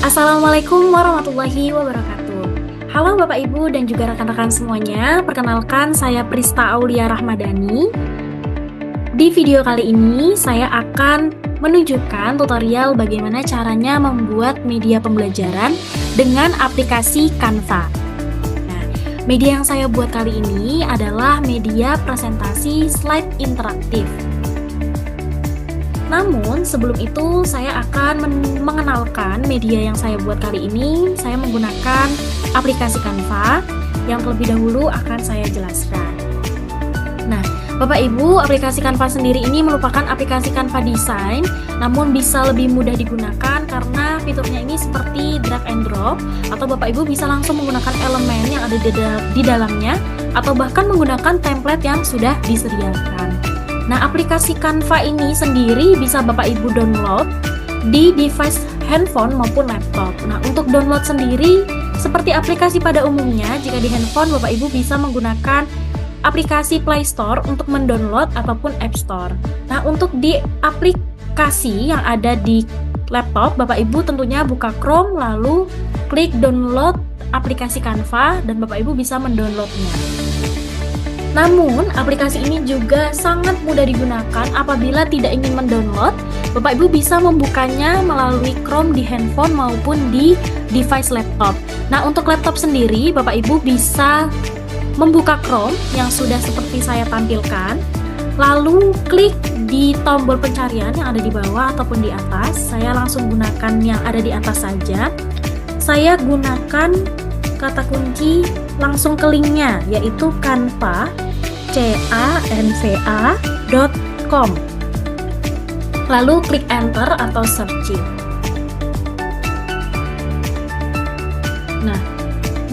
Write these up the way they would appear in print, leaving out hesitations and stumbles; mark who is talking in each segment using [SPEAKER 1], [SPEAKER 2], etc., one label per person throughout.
[SPEAKER 1] Assalamualaikum warahmatullahi wabarakatuh. Halo Bapak Ibu dan juga rekan-rekan semuanya. Perkenalkan, saya Prista Aulia Rahmadani. Di video kali ini saya akan menunjukkan tutorial bagaimana caranya membuat media pembelajaran dengan aplikasi Canva. Nah, media yang saya buat kali ini adalah media presentasi slide interaktif. Namun, sebelum itu saya akan mengenalkan media yang saya buat kali ini. Saya menggunakan aplikasi Canva yang terlebih dahulu akan saya jelaskan. Nah, Bapak Ibu, aplikasi Canva sendiri ini merupakan aplikasi Canva Design, namun bisa lebih mudah digunakan karena fiturnya ini seperti drag and drop, atau Bapak Ibu bisa langsung menggunakan elemen yang ada di dalamnya, atau bahkan menggunakan template yang sudah disediakan. Nah, aplikasi Canva ini sendiri bisa Bapak Ibu download di device handphone maupun laptop. Nah, untuk download sendiri, seperti aplikasi pada umumnya, jika di handphone Bapak Ibu bisa menggunakan aplikasi Play Store untuk mendownload ataupun App Store. Nah, untuk di aplikasi yang ada di laptop, Bapak Ibu tentunya buka Chrome, lalu klik download aplikasi Canva, dan Bapak Ibu bisa mendownloadnya. Namun, aplikasi ini juga sangat mudah digunakan apabila tidak ingin mendownload. Bapak Ibu bisa membukanya melalui Chrome di handphone maupun di device laptop. Nah, untuk laptop sendiri, Bapak Ibu bisa membuka Chrome yang sudah seperti saya tampilkan, lalu klik di tombol pencarian yang ada di bawah ataupun di atas. Saya langsung gunakan yang ada di atas saja. Saya gunakan kata kunci langsung ke linknya, yaitu canva.com. Lalu klik enter atau searching. Nah,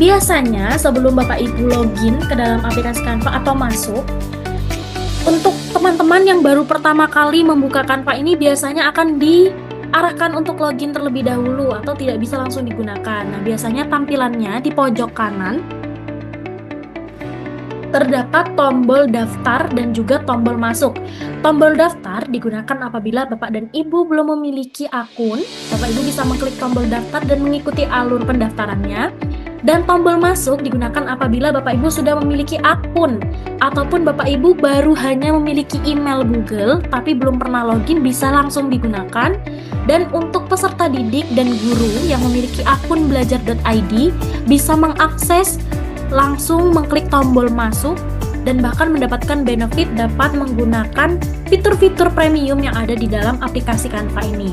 [SPEAKER 1] biasanya sebelum Bapak Ibu login ke dalam aplikasi Canva atau masuk, untuk teman-teman yang baru pertama kali membuka Canva ini biasanya akan diarahkan untuk login terlebih dahulu atau tidak bisa langsung digunakan. Nah, biasanya tampilannya di pojok kanan terdapat tombol daftar dan juga tombol masuk. Tombol daftar digunakan apabila Bapak dan Ibu belum memiliki akun. Bapak Ibu bisa mengklik tombol daftar dan mengikuti alur pendaftarannya. Dan tombol masuk digunakan apabila Bapak Ibu sudah memiliki akun ataupun Bapak Ibu baru hanya memiliki email Google tapi belum pernah login, bisa langsung digunakan. Dan untuk peserta didik dan guru yang memiliki akun belajar.id bisa mengakses langsung mengklik tombol masuk dan bahkan mendapatkan benefit dapat menggunakan fitur-fitur premium yang ada di dalam aplikasi Canva ini.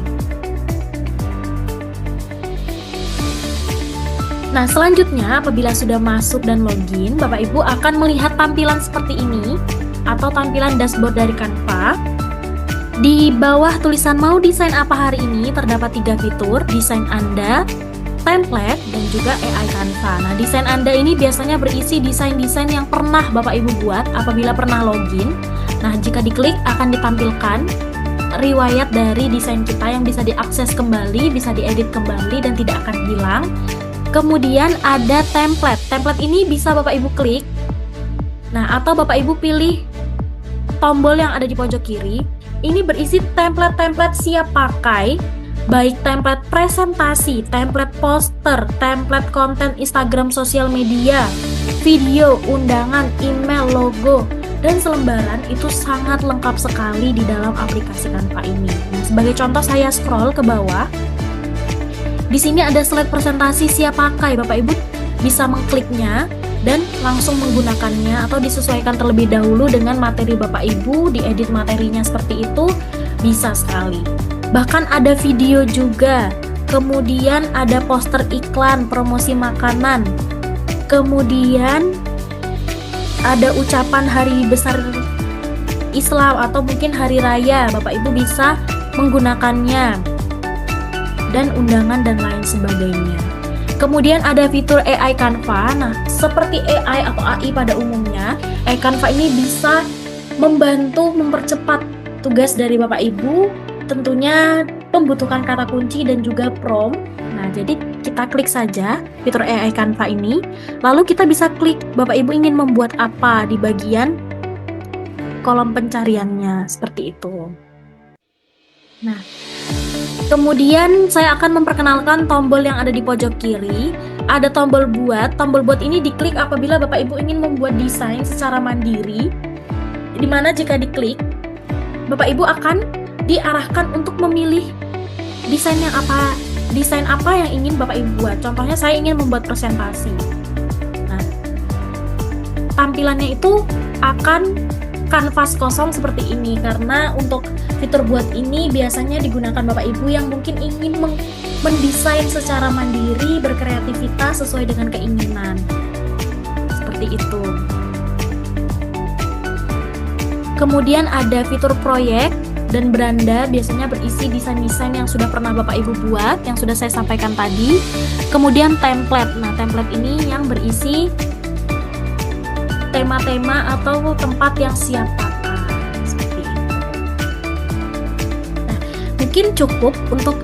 [SPEAKER 1] Nah, selanjutnya apabila sudah masuk dan login, Bapak Ibu akan melihat tampilan seperti ini atau tampilan dashboard dari Canva. Di bawah tulisan mau desain apa hari ini terdapat 3 fitur: desain Anda, template, dan juga AI Canva. Nah, desain Anda ini biasanya berisi desain-desain yang pernah Bapak Ibu buat apabila pernah login. Nah, jika diklik akan ditampilkan riwayat dari desain kita yang bisa diakses kembali, bisa diedit kembali dan tidak akan hilang. Kemudian ada template. Template ini bisa Bapak Ibu klik. Nah, atau Bapak Ibu pilih tombol yang ada di pojok kiri. Ini berisi template-template siap pakai, baik template presentasi, template poster, template konten Instagram sosial media, video, undangan, email, logo, dan selembaran. Itu sangat lengkap sekali di dalam aplikasi Canva ini. Nah, sebagai contoh saya scroll ke bawah. Di sini ada slide presentasi siap pakai. Bapak Ibu bisa mengkliknya dan langsung menggunakannya atau disesuaikan terlebih dahulu dengan materi Bapak Ibu, diedit materinya seperti itu, bisa sekali. Bahkan ada video juga, kemudian ada poster iklan, promosi makanan, kemudian ada ucapan hari besar Islam atau mungkin hari raya, Bapak Ibu bisa menggunakannya, dan undangan dan lain sebagainya. Kemudian ada fitur AI Canva. Nah, seperti AI atau AI pada umumnya, AI Canva ini bisa membantu mempercepat tugas dari Bapak Ibu, tentunya membutuhkan kata kunci dan juga prompt. Nah, jadi kita klik saja fitur AI Canva ini, lalu kita bisa klik Bapak Ibu ingin membuat apa di bagian kolom pencariannya, seperti itu. Nah, Kemudian saya akan memperkenalkan tombol yang ada di pojok kiri. Ada tombol buat. Tombol buat ini diklik apabila Bapak Ibu ingin membuat desain secara mandiri. Di mana jika diklik, Bapak Ibu akan diarahkan untuk memilih desain apa yang ingin Bapak Ibu buat. Contohnya saya ingin membuat presentasi. Nah, tampilannya itu akan kanvas kosong seperti ini, karena untuk fitur buat ini biasanya digunakan Bapak Ibu yang mungkin ingin mendesain secara mandiri, berkreativitas sesuai dengan keinginan. Seperti itu. Kemudian ada fitur proyek dan beranda, biasanya berisi desain-desain yang sudah pernah Bapak Ibu buat, yang sudah saya sampaikan tadi. Kemudian template. Nah, template ini yang berisi tema-tema atau tempat yang siap pakai. Seperti ini. Nah, mungkin cukup untuk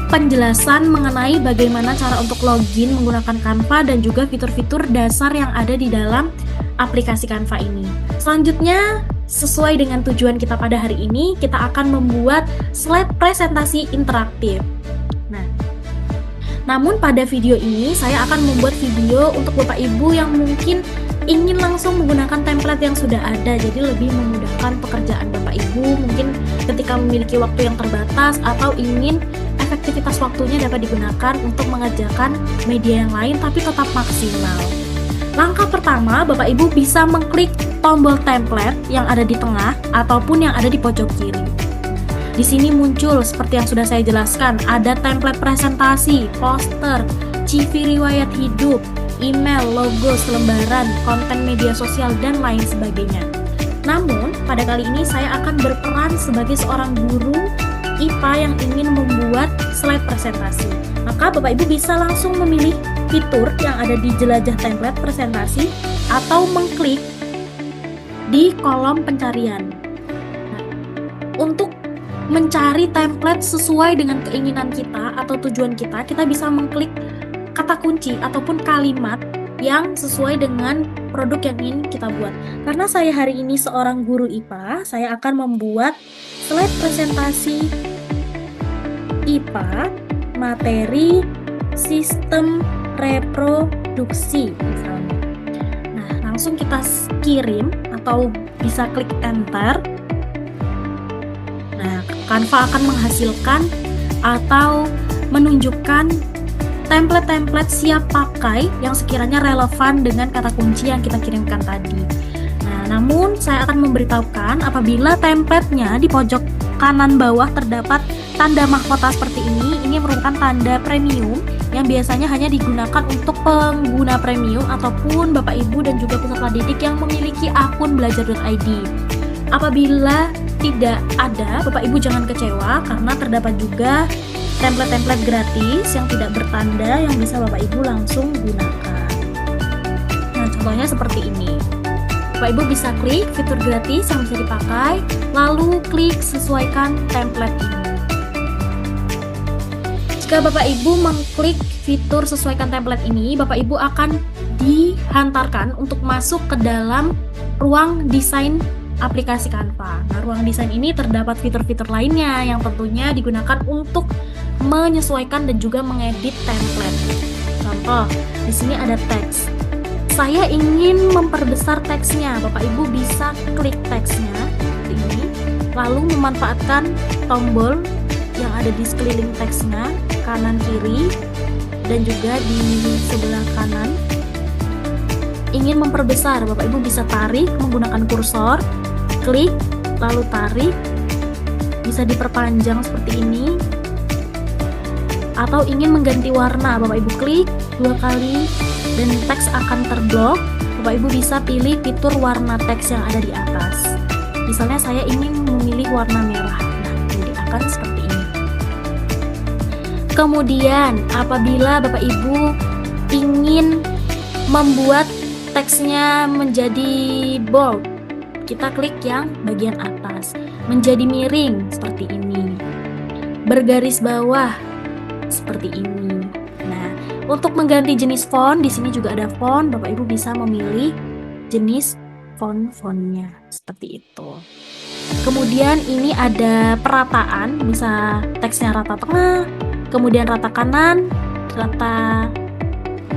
[SPEAKER 1] penjelasan mengenai bagaimana cara untuk login menggunakan Canva dan juga fitur-fitur dasar yang ada di dalam aplikasi Canva ini. Selanjutnya, sesuai dengan tujuan kita pada hari ini, kita akan membuat slide presentasi interaktif. Nah, namun pada video ini saya akan membuat video untuk Bapak Ibu yang mungkin ingin langsung menggunakan template yang sudah ada, jadi lebih memudahkan pekerjaan Bapak Ibu mungkin ketika memiliki waktu yang terbatas atau ingin efektivitas waktunya dapat digunakan untuk mengerjakan media yang lain tapi tetap maksimal. Langkah pertama, Bapak Ibu bisa mengklik tombol template yang ada di tengah ataupun yang ada di pojok kiri. Di sini muncul seperti yang sudah saya jelaskan, ada template presentasi, poster, CV riwayat hidup, email, logo, selembaran, konten media sosial, dan lain sebagainya. Namun, pada kali ini saya akan berperan sebagai seorang guru IPA yang ingin membuat slide presentasi. Maka Bapak Ibu bisa langsung memilih fitur yang ada di jelajah template presentasi atau mengklik di kolom pencarian. Nah, untuk mencari template sesuai dengan keinginan kita atau tujuan kita, kita bisa mengklik kata kunci ataupun kalimat yang sesuai dengan produk yang ingin kita buat. Karena saya hari ini seorang guru IPA, saya akan membuat slide presentasi IPA materi sistem reproduksi misalnya. Nah, langsung kita kirim atau bisa klik enter. Nah, Canva akan menghasilkan atau menunjukkan template-template siap pakai yang sekiranya relevan dengan kata kunci yang kita kirimkan tadi. Nah, namun saya akan memberitahukan apabila templatenya di pojok kanan bawah terdapat tanda mahkota seperti ini merupakan tanda premium yang biasanya hanya digunakan untuk pengguna premium ataupun Bapak Ibu dan juga peserta didik yang memiliki akun belajar.id. Apabila tidak ada, Bapak Ibu jangan kecewa karena terdapat juga template-template gratis yang tidak bertanda yang bisa Bapak Ibu langsung gunakan. Nah, contohnya seperti ini. Bapak Ibu bisa klik fitur gratis yang bisa dipakai, lalu klik sesuaikan template ini. Jika Bapak Ibu mengklik fitur sesuaikan template ini, Bapak Ibu akan dihantarkan untuk masuk ke dalam ruang desain aplikasi Canva. Nah, ruang desain ini terdapat fitur-fitur lainnya yang tentunya digunakan untuk menyesuaikan dan juga mengedit template. Contoh, di sini ada teks. Saya ingin memperbesar teksnya. Bapak Ibu bisa klik teksnya seperti ini, lalu memanfaatkan tombol yang ada di sekeliling teksnya, kanan kiri dan juga di sebelah kanan. Ingin memperbesar, Bapak Ibu bisa tarik menggunakan kursor, klik lalu tarik, bisa diperpanjang seperti ini. Atau ingin mengganti warna, Bapak Ibu klik 2 kali dan teks akan terblok. Bapak Ibu bisa pilih fitur warna teks yang ada di atas. Misalnya saya ingin memilih warna merah. Nah, jadi akan seperti ini. Kemudian, apabila Bapak Ibu ingin membuat teksnya menjadi bold, kita klik yang bagian atas. Menjadi miring seperti ini. Bergaris bawah seperti ini. Nah, untuk mengganti jenis font, di sini juga ada font. Bapak Ibu bisa memilih jenis font-fontnya seperti itu. Kemudian ini ada perataan, bisa teksnya rata tengah, kemudian rata kanan, rata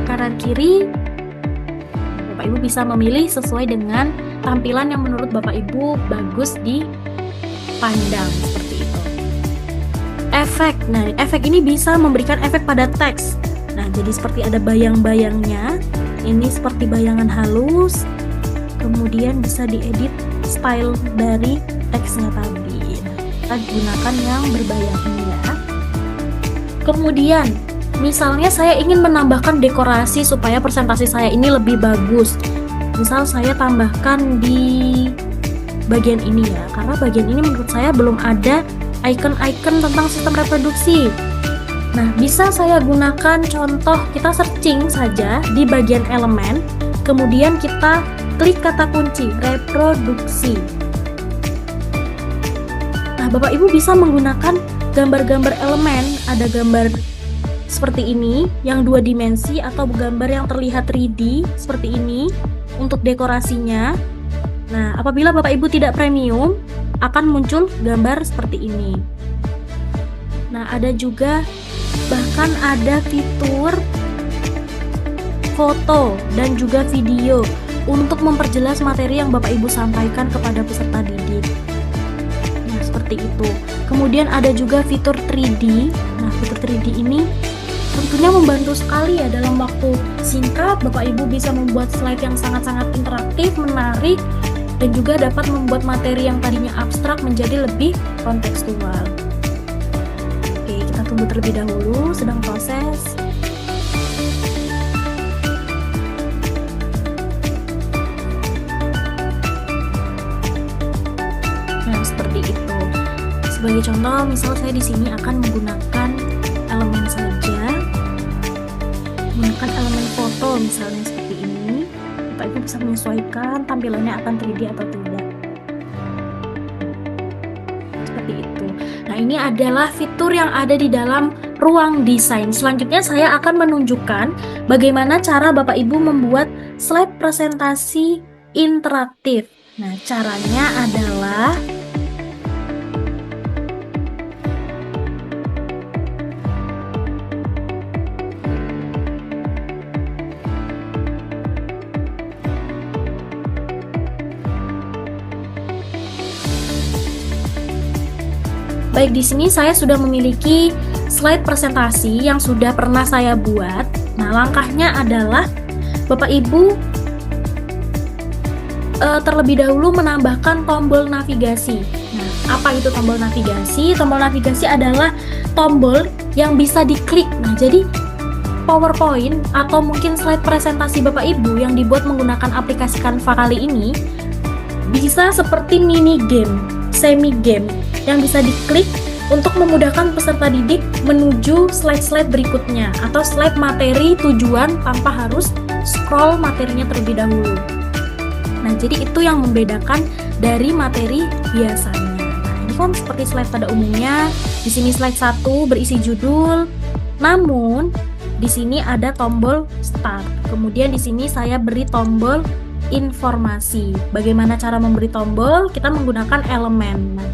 [SPEAKER 1] kanan kiri. Bapak Ibu bisa memilih sesuai dengan tampilan yang menurut Bapak Ibu bagus dipandang, seperti itu. Efek, nah efek ini bisa memberikan efek pada teks. Nah, jadi seperti ada bayang-bayangnya. Ini seperti bayangan halus. Kemudian bisa diedit style dari teksnya tadi. Kita gunakan yang berbayang ini ya. Kemudian, misalnya saya ingin menambahkan dekorasi supaya presentasi saya ini lebih bagus. Misal saya tambahkan di bagian ini ya, karena bagian ini menurut saya belum ada icon-icon tentang sistem reproduksi. Nah, bisa saya gunakan contoh, kita searching saja di bagian elemen, kemudian kita klik kata kunci reproduksi. Nah, Bapak Ibu bisa menggunakan gambar-gambar elemen, ada gambar seperti ini yang 2 dimensi atau gambar yang terlihat 3D seperti ini untuk dekorasinya. Nah, apabila Bapak Ibu tidak premium, akan muncul gambar seperti ini. Nah, ada juga bahkan ada fitur foto dan juga video untuk memperjelas materi yang Bapak Ibu sampaikan kepada peserta didik. Nah, seperti itu. Kemudian ada juga fitur 3D. Nah, fitur 3D ini tentunya membantu sekali ya, dalam waktu singkat Bapak Ibu bisa membuat slide yang sangat-sangat interaktif, menarik, dan juga dapat membuat materi yang tadinya abstrak menjadi lebih kontekstual. Oke, kita tunggu terlebih dahulu, sedang proses. Nah, seperti itu. Sebagai contoh, misal saya di sini akan menggunakan elemen saja, menggunakan elemen foto misalnya seperti ini. Bapak Ibu bisa menyesuaikan tampilannya akan 3D atau tidak. Seperti itu. Nah, ini adalah fitur yang ada di dalam ruang desain. Selanjutnya saya akan menunjukkan bagaimana cara Bapak Ibu membuat slide presentasi interaktif. Nah, caranya adalah baik, di sini saya sudah memiliki slide presentasi yang sudah pernah saya buat. Nah, langkahnya adalah Bapak Ibu terlebih dahulu menambahkan tombol navigasi. Nah, apa itu tombol navigasi? Tombol navigasi adalah tombol yang bisa diklik. Nah, jadi PowerPoint atau mungkin slide presentasi Bapak Ibu yang dibuat menggunakan aplikasi Canva kali ini bisa seperti mini game, semi game yang bisa diklik untuk memudahkan peserta didik menuju slide-slide berikutnya atau slide materi tujuan tanpa harus scroll materinya terlebih dahulu. Nah, jadi itu yang membedakan dari materi biasanya. Nah, ini kan seperti slide pada umumnya. Di sini slide 1 berisi judul, namun di sini ada tombol start. Kemudian di sini saya beri tombol informasi. Bagaimana cara memberi tombol? Kita menggunakan elemen. Nah,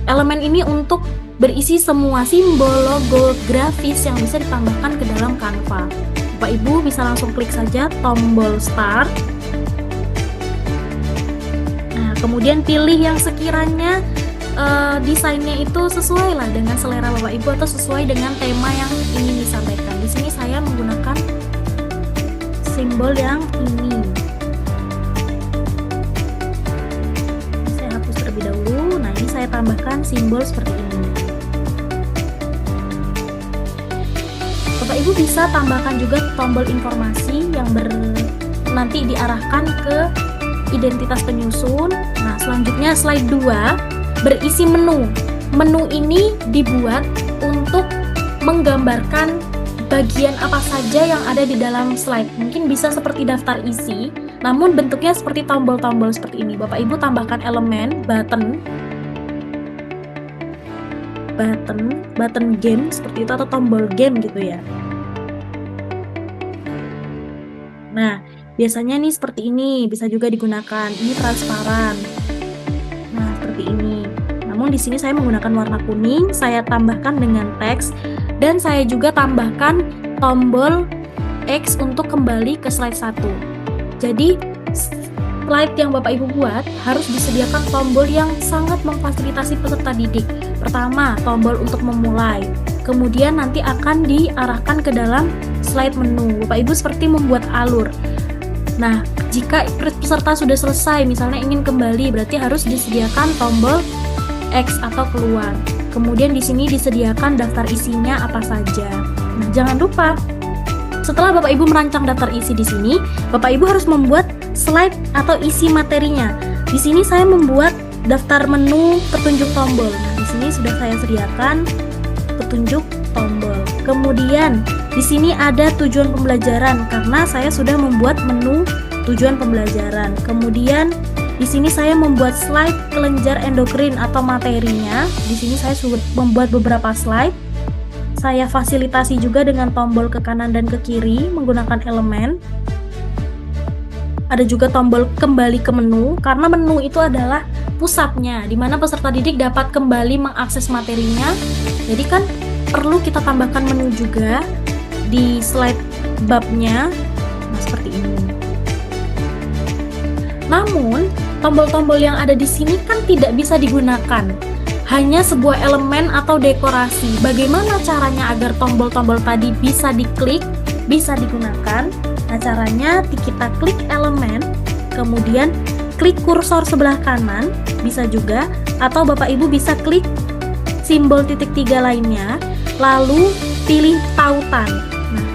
[SPEAKER 1] elemen ini untuk berisi semua simbol, logo, grafis yang bisa ditambahkan ke dalam Canva. Bapak Ibu bisa langsung klik saja tombol start. Nah, kemudian pilih yang sekiranya desainnya itu sesuai lah dengan selera Bapak Ibu atau sesuai dengan tema yang ingin disampaikan. Di sini saya menggunakan simbol yang ini. Saya tambahkan simbol seperti ini. Bapak Ibu bisa tambahkan juga tombol informasi yang nanti diarahkan ke identitas penyusun. Nah, selanjutnya slide 2 berisi menu. Menu ini dibuat untuk menggambarkan bagian apa saja yang ada di dalam slide. Mungkin bisa seperti daftar isi, namun bentuknya seperti tombol-tombol seperti ini. Bapak Ibu tambahkan elemen button game seperti itu atau tombol game gitu ya. Nah, biasanya nih seperti ini bisa juga digunakan. Ini transparan. Nah, seperti ini. di sini saya menggunakan warna kuning, saya tambahkan dengan teks, dan saya juga tambahkan tombol X untuk kembali ke slide 1. Jadi, slide yang Bapak Ibu buat harus disediakan tombol yang sangat memfasilitasi peserta didik. Pertama, tombol untuk memulai. Kemudian nanti akan diarahkan ke dalam slide menu. Bapak Ibu seperti membuat alur. Nah, jika peserta sudah selesai, misalnya ingin kembali, berarti harus disediakan tombol X atau keluar. Kemudian di sini disediakan daftar isinya apa saja. Nah, jangan lupa, setelah Bapak Ibu merancang daftar isi di sini, Bapak Ibu harus membuat slide atau isi materinya. Di sini saya membuat daftar menu petunjuk tombol. Nah, di sini sudah saya sediakan petunjuk tombol. Kemudian di sini ada tujuan pembelajaran karena saya sudah membuat menu tujuan pembelajaran. Kemudian di sini saya membuat slide kelenjar endokrin atau materinya. Di sini saya sudah membuat beberapa slide. Saya fasilitasi juga dengan tombol ke kanan dan ke kiri menggunakan elemen. Ada juga tombol kembali ke menu karena menu itu adalah pusatnya di mana peserta didik dapat kembali mengakses materinya. Jadi kan perlu kita tambahkan menu juga di slide babnya. Nah, seperti ini. Namun, tombol-tombol yang ada di sini kan tidak bisa digunakan. Hanya sebuah elemen atau dekorasi. Bagaimana caranya agar tombol-tombol tadi bisa diklik, bisa digunakan? Nah, caranya kita klik elemen, kemudian klik kursor sebelah kanan, bisa juga, atau Bapak Ibu bisa klik simbol titik 3 lainnya, lalu pilih tautan. Nah,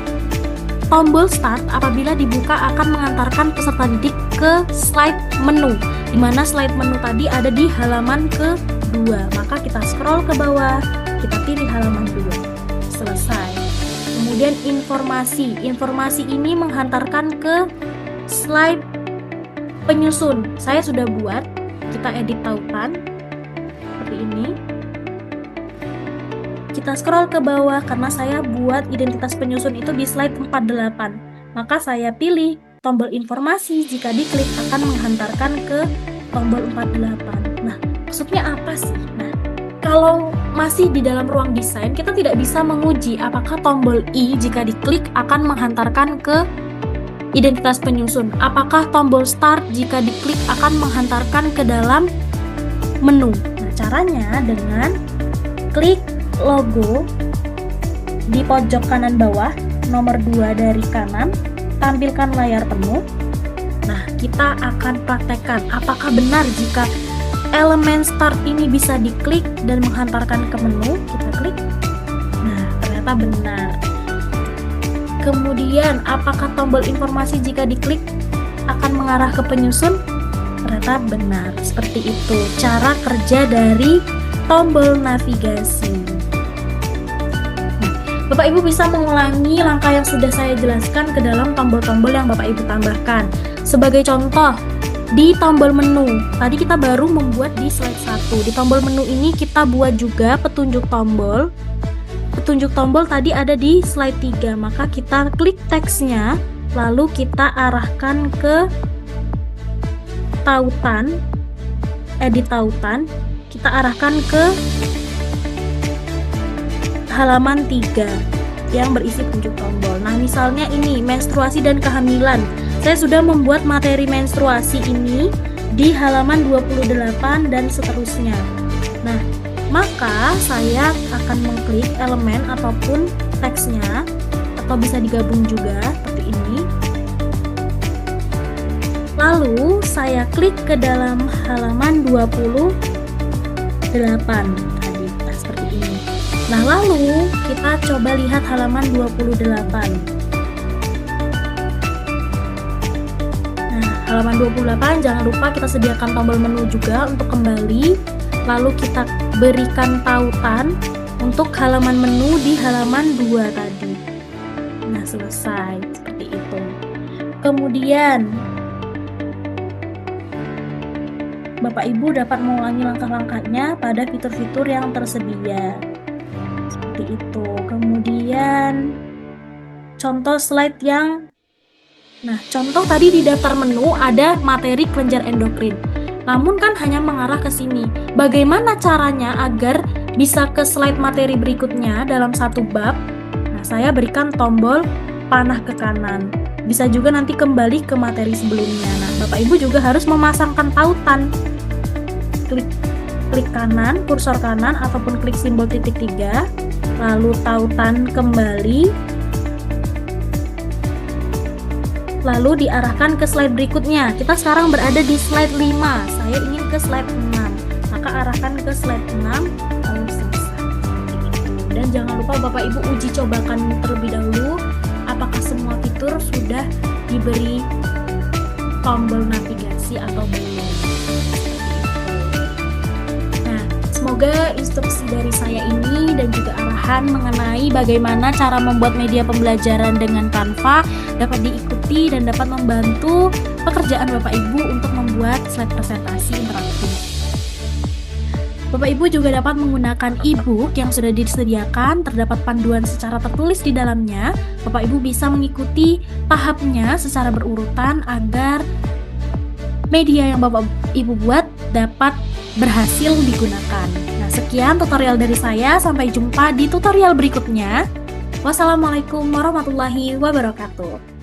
[SPEAKER 1] tombol start apabila dibuka akan mengantarkan peserta didik ke slide menu, di mana slide menu tadi ada di halaman ke-2. Maka kita scroll ke bawah, kita pilih halaman 2. Selesai. Kemudian informasi ini menghantarkan ke slide penyusun. Saya sudah buat, kita edit tautan seperti ini. Kita scroll ke bawah karena saya buat identitas penyusun itu di slide 48. Maka saya pilih tombol informasi, jika diklik akan menghantarkan ke tombol 48. Nah, maksudnya apa sih? Nah, kalau masih di dalam ruang desain, kita tidak bisa menguji apakah tombol I jika diklik akan menghantarkan ke identitas penyusun. Apakah tombol start jika diklik akan menghantarkan ke dalam menu. Nah, caranya dengan klik logo di pojok kanan bawah, nomor 2 dari kanan, tampilkan layar penuh. Nah, kita akan praktekkan apakah benar jika elemen start ini bisa diklik dan menghantarkan ke menu. Kita klik. Nah, ternyata benar. Kemudian, apakah tombol informasi jika diklik akan mengarah ke penyusun? Ternyata benar. Seperti itu cara kerja dari tombol navigasi. Bapak Ibu bisa mengulangi langkah yang sudah saya jelaskan ke dalam tombol-tombol yang Bapak Ibu tambahkan. Sebagai contoh, di tombol menu, tadi kita baru membuat di slide 1. Di tombol menu ini kita buat juga petunjuk tombol. Petunjuk tombol tadi ada di slide 3, maka kita klik teksnya, lalu kita arahkan ke tautan, edit tautan, kita arahkan ke halaman 3 yang berisi petunjuk tombol. Nah, misalnya ini menstruasi dan kehamilan. Saya sudah membuat materi menstruasi ini di halaman 28 dan seterusnya. Nah, maka saya akan mengklik elemen ataupun teksnya, atau bisa digabung juga seperti ini. Lalu saya klik ke dalam halaman 28 tadi. Nah, seperti ini. Nah, lalu kita coba lihat halaman 28. Nah, halaman 28 jangan lupa kita sediakan tombol menu juga untuk kembali. Lalu kita berikan tautan untuk halaman menu di halaman 2 tadi. Nah, selesai. Seperti itu. Kemudian Bapak Ibu dapat mengulangi langkah-langkahnya pada fitur-fitur yang tersedia. Seperti itu. Kemudian contoh slide yang contoh tadi di daftar menu ada materi kelenjar endokrin. namun kan hanya mengarah ke sini. Bagaimana caranya agar bisa ke slide materi berikutnya dalam satu bab? Nah, saya berikan tombol panah ke kanan. Bisa juga nanti kembali ke materi sebelumnya. Nah, Bapak Ibu juga harus memasangkan tautan. Klik kanan, kursor kanan, ataupun klik simbol titik 3, lalu tautan kembali, lalu diarahkan ke slide berikutnya. Kita sekarang berada di slide 5, saya ingin ke slide 6, maka arahkan ke slide 6, lalu selesai. Dan jangan lupa Bapak Ibu uji cobakan terlebih dahulu, apakah semua fitur sudah diberi tombol navigasi atau belum. Nah, semoga instruksi dari saya ini dan juga arahan mengenai bagaimana cara membuat media pembelajaran dengan Canva dapat diikuti dan dapat membantu pekerjaan Bapak Ibu untuk membuat slide presentasi interaktif. Bapak Ibu juga dapat menggunakan e-book yang sudah disediakan, terdapat panduan secara tertulis di dalamnya. Bapak Ibu bisa mengikuti tahapnya secara berurutan agar media yang Bapak Ibu buat dapat berhasil digunakan. Nah, sekian tutorial dari saya, sampai jumpa di tutorial berikutnya. Wassalamualaikum warahmatullahi wabarakatuh.